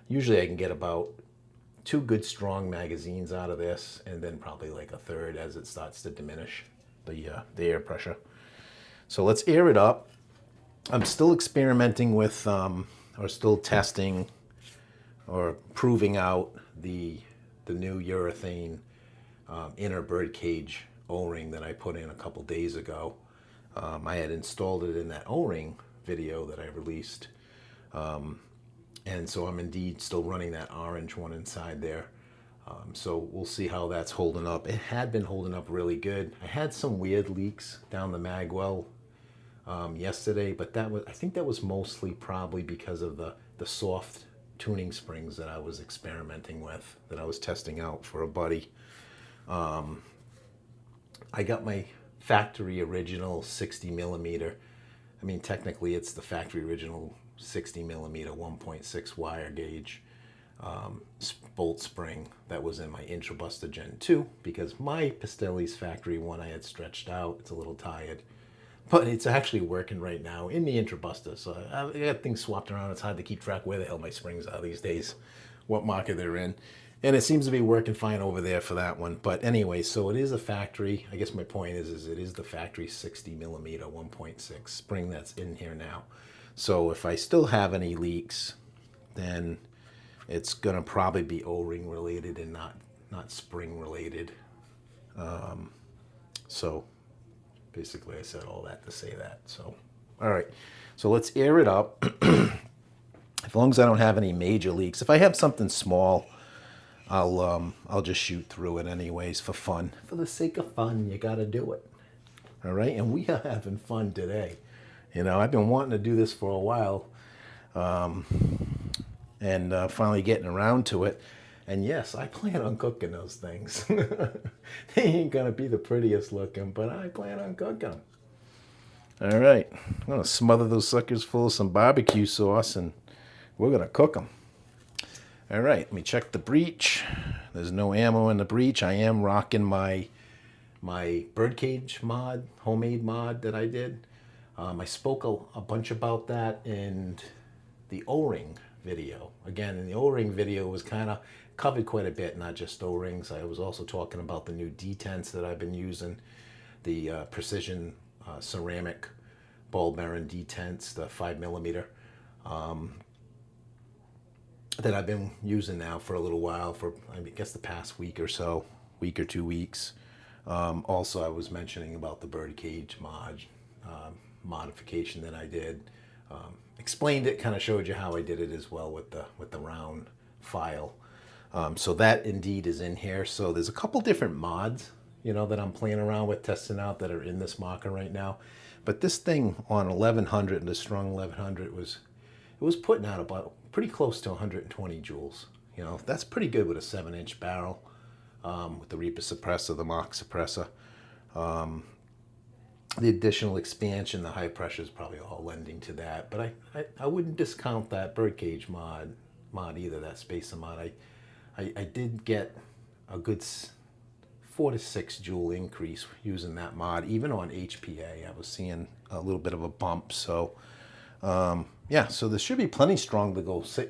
usually I can get about 2 good strong magazines out of this, and then probably like a third as it starts to diminish the air pressure. So let's air it up. I'm still experimenting with, or still testing or proving out the new urethane inner birdcage O-ring that I put in a couple days ago. I had installed it in that O-ring video that I released, and so I'm indeed still running that orange one inside there. So we'll see how that's holding up. It had been holding up really good. I had some weird leaks down the mag well yesterday, but I think that was mostly probably because of the soft tuning springs that I was experimenting with, that I was testing out for a buddy. I got my factory original 60 millimeter. I mean, technically it's the factory original 60 millimeter 1.6 wire gauge bolt spring that was in my Intrabuster Gen 2, because my Pastelli's factory one I had stretched out. It's a little tired, but it's actually working right now in the Intrabuster. So I got things swapped around. It's hard to keep track where the hell my springs are these days, what market they're in. And it seems to be working fine over there for that one. But anyway, so it is a factory. I guess my point is it is the factory 60 millimeter 1.6 spring that's in here now. So if I still have any leaks, then it's gonna probably be O-ring related and not spring related. So basically I said all that to say that. So, all right, so let's air it up. As long as I don't have any major leaks. If I have something small, I'll just shoot through it anyways for fun. For the sake of fun, you gotta do it. All right, and we are having fun today. You know, I've been wanting to do this for a while, and finally getting around to it. And yes, I plan on cooking those things. They ain't gonna be the prettiest looking, but I plan on cooking them. All right, I'm gonna smother those suckers full of some barbecue sauce, and we're gonna cook them. All right, let me check the breech. There's no ammo in the breech. I am rocking my birdcage mod, homemade mod that I did. I spoke a bunch about that in the O-ring video. Again, in the O-ring video was kind of covered quite a bit, not just O-rings. I was also talking about the new detents that I've been using, the precision ceramic ball bearing detents, the 5mm, that I've been using now for a little while, for I guess the past week or so, week or 2 weeks. Also, I was mentioning about the birdcage modification that I did. Explained it, kind of showed you how I did it as well with the round file. So that indeed is in here. So there's a couple different mods, you know, that I'm playing around with, testing out, that are in this marker right now. But this thing on 1100, the Strong 1100, was putting out about pretty close to 120 joules. You know, that's pretty good with a 7-inch barrel, with the Reaper suppressor, the Mach suppressor. The additional expansion, the high pressure, is probably all lending to that. But I wouldn't discount that birdcage mod either, that spacer mod. I did get a good 4 to 6 joule increase using that mod. Even on HPA, I was seeing a little bit of a bump. So yeah, so there should be plenty strong to go to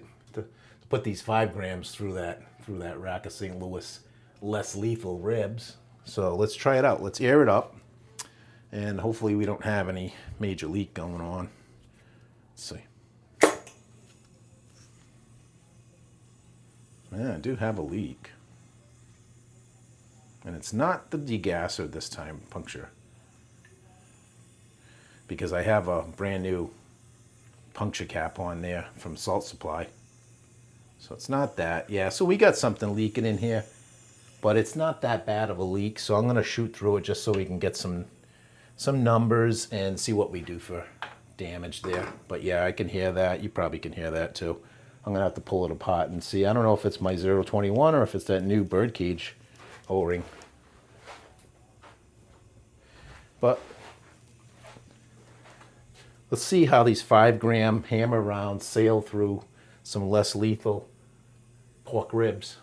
put these 5 grams through that rack of St. Louis less lethal ribs. So let's try it out. Let's air it up, and hopefully we don't have any major leak going on. Let's see. Yeah, I do have a leak. And it's not the degasser this time, puncture, because I have a brand new puncture cap on there from Salt Supply. So it's not that. Yeah, so we got something leaking in here, but it's not that bad of a leak. So I'm gonna shoot through it just so we can get some numbers and see what we do for damage there. But yeah, I can hear that. You probably can hear that too. I'm gonna have to pull it apart and see. I don't know if it's my 021 or if it's that new birdcage O-ring. But let's see how these 5-gram hammer rounds sail through some less lethal pork ribs.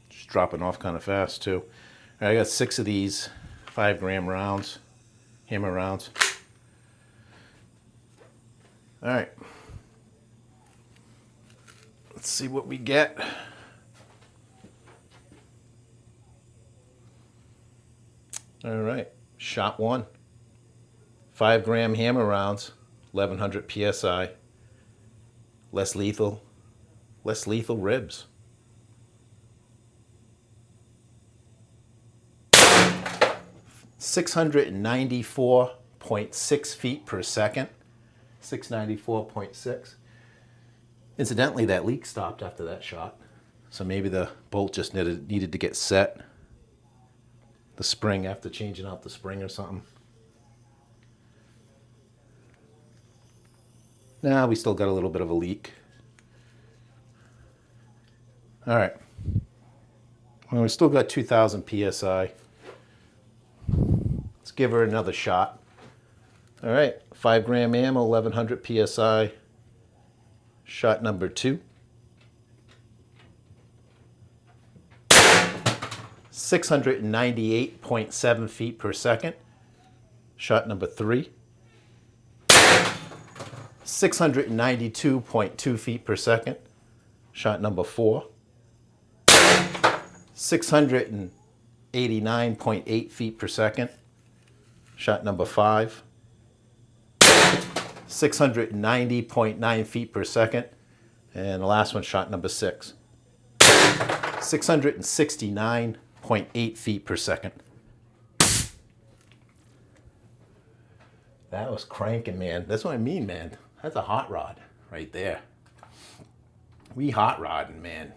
Just dropping off kind of fast too. All right, I got 6 of these 5-gram rounds, hammer rounds. All right, let's see what we get. All right, shot 1. 5-gram hammer rounds, 1100 PSI. Less lethal ribs. 694.6 feet per second. 694.6. Incidentally, that leak stopped after that shot. So maybe the bolt just needed to get set. The spring, after changing out the spring or something. Nah, we still got a little bit of a leak. All right. Well, we still got 2,000 PSI. Let's give her another shot. All right, 5-gram ammo, 1100 PSI. Shot number 2. 698.7 feet per second. Shot number 3. 692.2 feet per second. Shot number 4. 689.8 feet per second. Shot number 5. 690.9 feet per second. And the last one, shot number 6. 669.8 feet per second. That was cranking, man. That's what I mean, man. That's a hot rod right there. We hot rodding, man.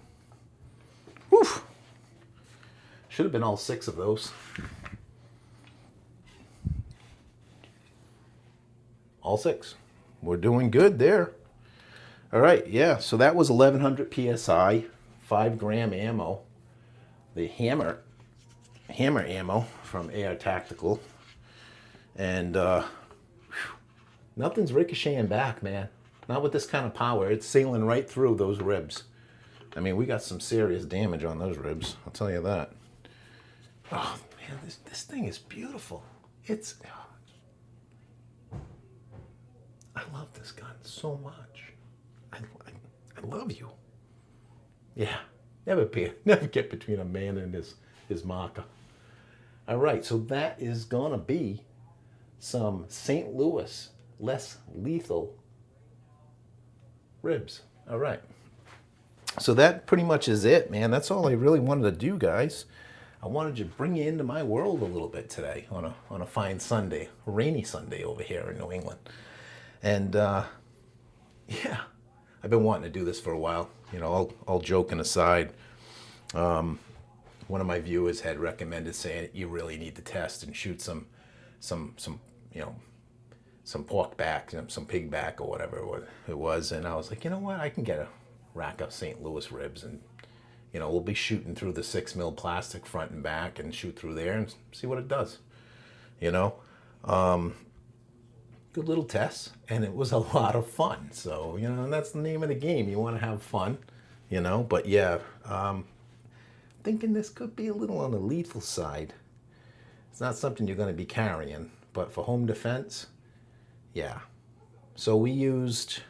Whew. Should have been all 6 of those. All 6. We're doing good there. All right, yeah. So that was 1100 psi, 5-gram ammo. The hammer ammo from AR Tactical, and nothing's ricocheting back, man. Not with this kind of power. It's sailing right through those ribs. I mean, we got some serious damage on those ribs. I'll tell you that. Oh man, this thing is beautiful. It's. I love this gun so much. I love you. Yeah, never get between a man and his marker. All right, so that is gonna be some St. Louis less lethal ribs. All right. So that pretty much is it, man. That's all I really wanted to do, guys. I wanted to bring you into my world a little bit today on a fine Sunday, a rainy Sunday over here in New England. And yeah, I've been wanting to do this for a while. You know, all joking aside, one of my viewers had recommended saying you really need to test and shoot some you know, some pork back, some pig back or whatever it was. And I was like, you know what, I can get a rack of St. Louis ribs, and you know, we'll be shooting through the 6mm plastic front and back and shoot through there and see what it does. You know, good little test, and it was a lot of fun. So, you know, and that's the name of the game. You want to have fun, you know. But yeah, thinking this could be a little on the lethal side. It's not something you're going to be carrying, but for home defense, yeah. So we used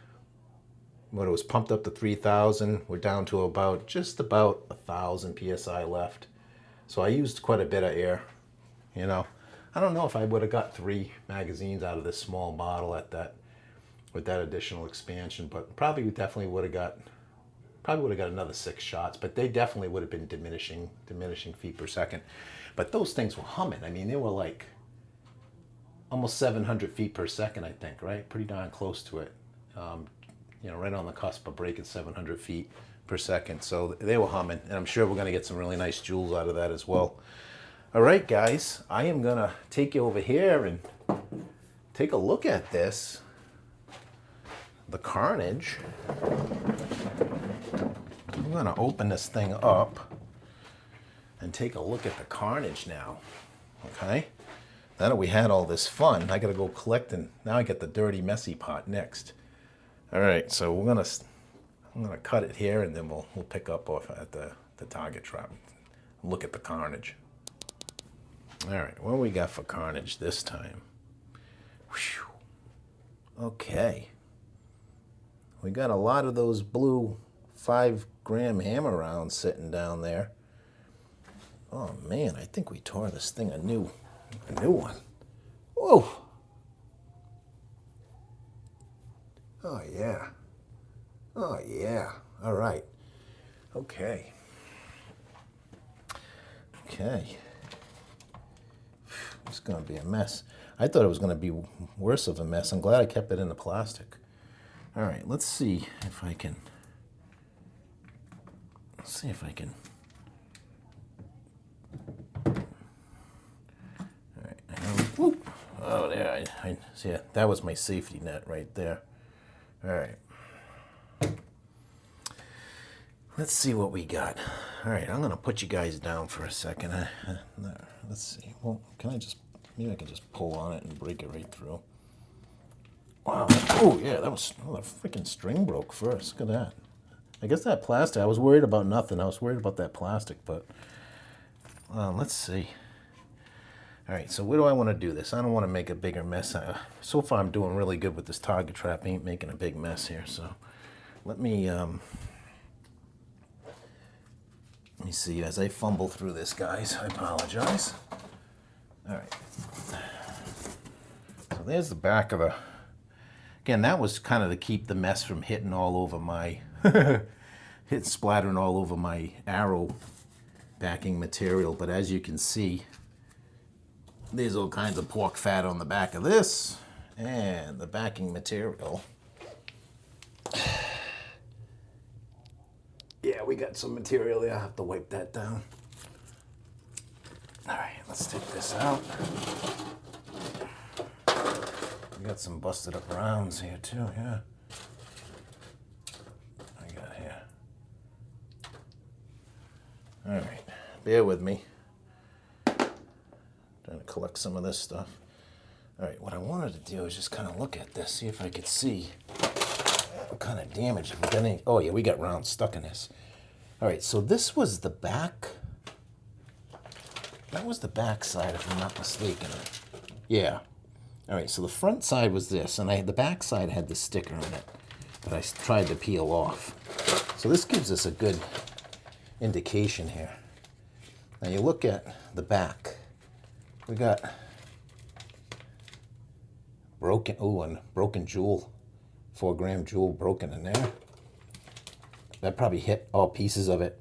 what, it was pumped up to 3,000. We're down to just about 1,000 psi left. So I used quite a bit of air, you know. I don't know if I would have got 3 magazines out of this small bottle with that additional expansion, but probably definitely would have got another 6 shots, but they definitely would have been diminishing feet per second. But those things were humming. I mean, they were like almost 700 feet per second, I think, right? Pretty darn close to it. You know, right on the cusp of breaking 700 feet per second. So they were humming, and I'm sure we're going to get some really nice joules out of that as well. All right, guys, I am going to take you over here and take a look at this. The Carnage. I'm going to open this thing up and take a look at the Carnage now. Okay? Now that we had all this fun, I got to go collect, and now I get the dirty, messy part next. All right, so I'm gonna cut it here, and then we'll pick up off at the target trap. Look at the Carnage. All right, what do we got for Carnage this time? Whew. Okay, we got a lot of those blue 5-gram hammer rounds sitting down there. Oh man, I think we tore this thing a new one. Whoa. Oh yeah. Oh yeah. All right. Okay. It's gonna be a mess. I thought it was gonna be worse of a mess. I'm glad I kept it in the plastic. All right, let's see if I can. All right. Whoop. Oh, there. I see it. That was my safety net right there. All right. Let's see what we got. All right, I'm going to put you guys down for a second. Let's see. Well, maybe I can just pull on it and break it right through. Wow. Oh, yeah, the freaking string broke first. Look at that. I guess that plastic, I was worried about nothing. I was worried about that plastic, but let's see. All right, so where do I want to do this? I don't want to make a bigger mess. So far, I'm doing really good with this target trap. I ain't making a big mess here. So let me see as I fumble through this, guys. I apologize. All right. So there's the back of the Again, that was kind of to keep the mess from hitting all over my, splattering all over my arrow backing material. But as you can see, there's all kinds of pork fat on the back of this and the backing material. Yeah, we got some material there. I have to wipe that down. All right, let's take this out. We got some busted up rounds here too, yeah. I got here. All right, bear with me. Trying to collect some of this stuff. All right, what I wanted to do is just kind of look at this, see if I could see what kind of damage. If we got any, oh yeah, we got rounds stuck in this. All right, so this was the back. That was the back side, if I'm not mistaken. Yeah. All right, so the front side was this, and the back side had the sticker in it that I tried to peel off. So this gives us a good indication here. Now you look at the back. We got broken jewel, 4-gram jewel broken in there. That probably hit all pieces of it.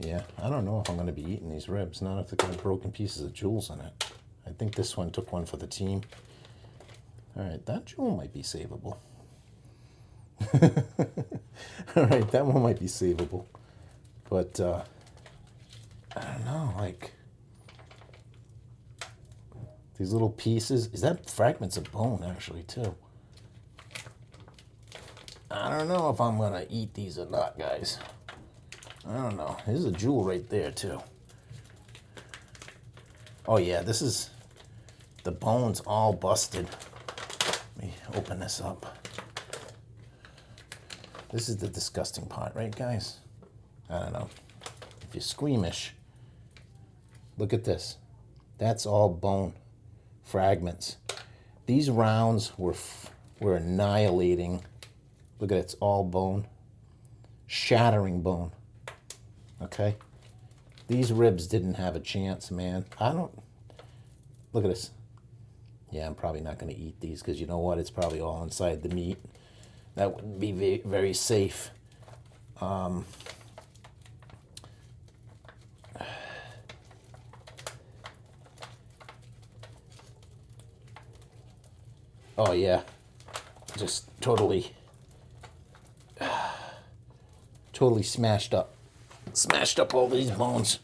Yeah, I don't know if I'm going to be eating these ribs, not if they've got broken pieces of jewels in it. I think this one took one for the team. All right, that jewel might be savable. All right, that one might be savable. But, I don't know, like, these little pieces. Is that fragments of bone, actually, too? I don't know if I'm going to eat these or not, guys. I don't know. There's a jewel right there, too. Oh, yeah, this is... The bone's all busted. Let me open this up. This is the disgusting part, right, guys? I don't know. If you're squeamish, look at this. That's all bone fragments. These rounds were annihilating. Look at it, it's all bone. Shattering bone. Okay? These ribs didn't have a chance, man. Look at this. Yeah, I'm probably not going to eat these because you know what? It's probably all inside the meat. That wouldn't be very, very safe. Oh, yeah. Just totally smashed up. Smashed up all these bones.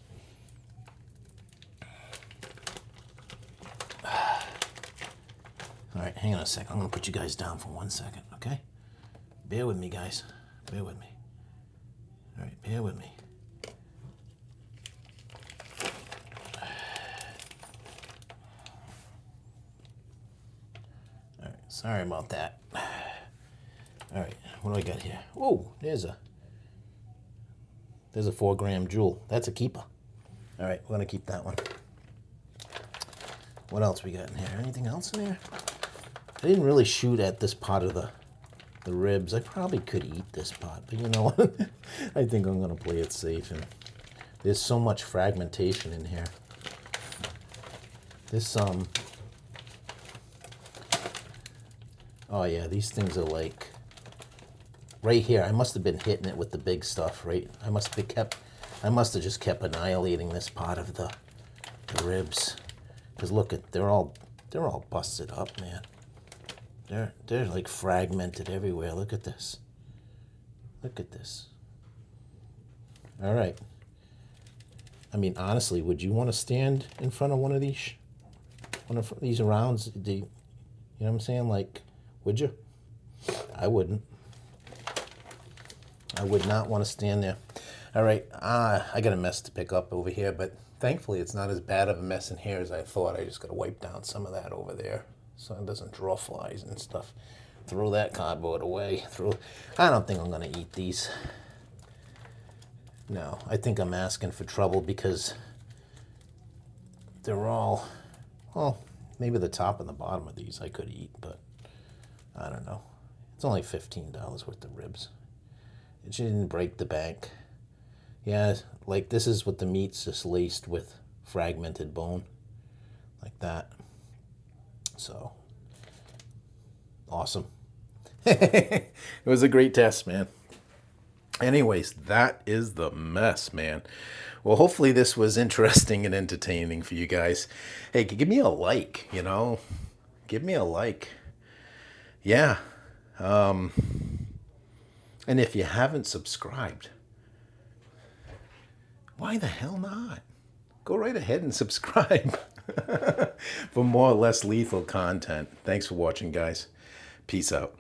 All right, hang on a second. I'm going to put you guys down for 1 second, okay? Bear with me, guys. Bear with me. All right, bear with me. All right, sorry about that. All right, what do I got here? Whoa, there's a 4-gram jewel. That's a keeper. All right, we're going to keep that one. What else we got in here? Anything else in here? I didn't really shoot at this part of the ribs. I probably could eat this part, but you know what? I think I'm going to play it safe. And there's so much fragmentation in here. This, oh yeah, these things are like, right here, I must have been hitting it with the big stuff, right? I must have just kept annihilating this part of the ribs. Because look at, they're all busted up, man. They're like fragmented everywhere. Look at this. Look at this. All right. I mean, honestly, would you want to stand in front of one of these rounds? You know what I'm saying? Like, would you? I wouldn't. I would not want to stand there. All right, I got a mess to pick up over here, but thankfully it's not as bad of a mess in here as I thought. I just got to wipe down some of that over there so it doesn't draw flies and stuff. Throw that cardboard away. I don't think I'm going to eat these. No, I think I'm asking for trouble because they're all, well, maybe the top and the bottom of these I could eat, but I don't know. It's only $15 worth of ribs. It didn't break the bank. Yeah, like this is what the meat's just laced with fragmented bone, like that. So, awesome. It was a great test, man. Anyways, that is the mess, man. Well, hopefully this was interesting and entertaining for you guys. Hey, give me a like, Give me a like. Yeah. And if you haven't subscribed, why the hell not? Go right ahead and subscribe for more or less lethal content. Thanks for watching, guys. Peace out.